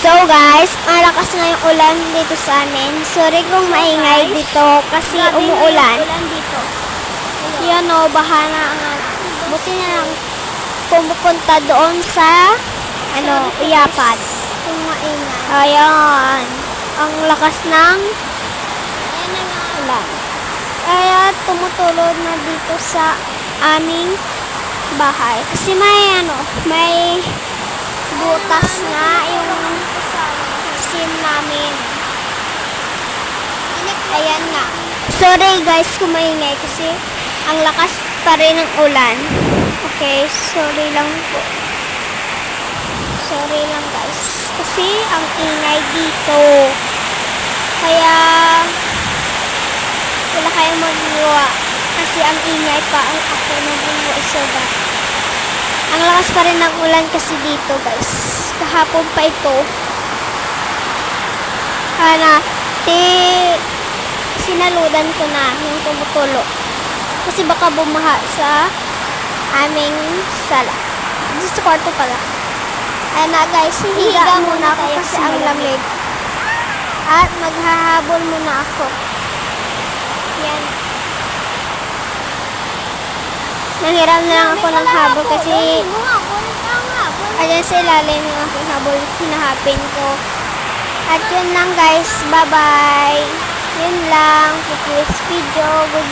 So guys, ang lakas nga yung ulan dito sa amin. Sorry kung maingay dito kasi umuulan. Dito. Yan o, baha na nga. Buti na lang pumupunta doon sa Iyapat. Kung maingay. Ayan. Ang lakas ng Ayan na nga. ulan. Kaya tumutulod na dito sa aming bahay. Kasi may butas nga yung sim namin. Ayan nga. Sorry guys kung maingay kasi ang lakas pa rin ng ulan. Okay, sorry lang po. Sorry lang guys. Kasi ang ingay dito. Kaya wala kayong magawa. Kasi ang ingay pa ang ako nag-voice over. Ang lakas pa rin ng ulan kasi dito guys. Kahapon pa ito. Sinaludan ko na yung tumutulo. Kasi baka bumaha sa aming sala. Dito sa kwarto pala. Ayan na guys, higa muna ako kasi ang lamig. At maghahabol muna ako. Yan. Nanghiram na lang ako ng habol kasi ayan sa ilalim yung aking habol. Hinahapin ko. At yun lang guys. Bye-bye. Yun lang. For this video. Goodbye.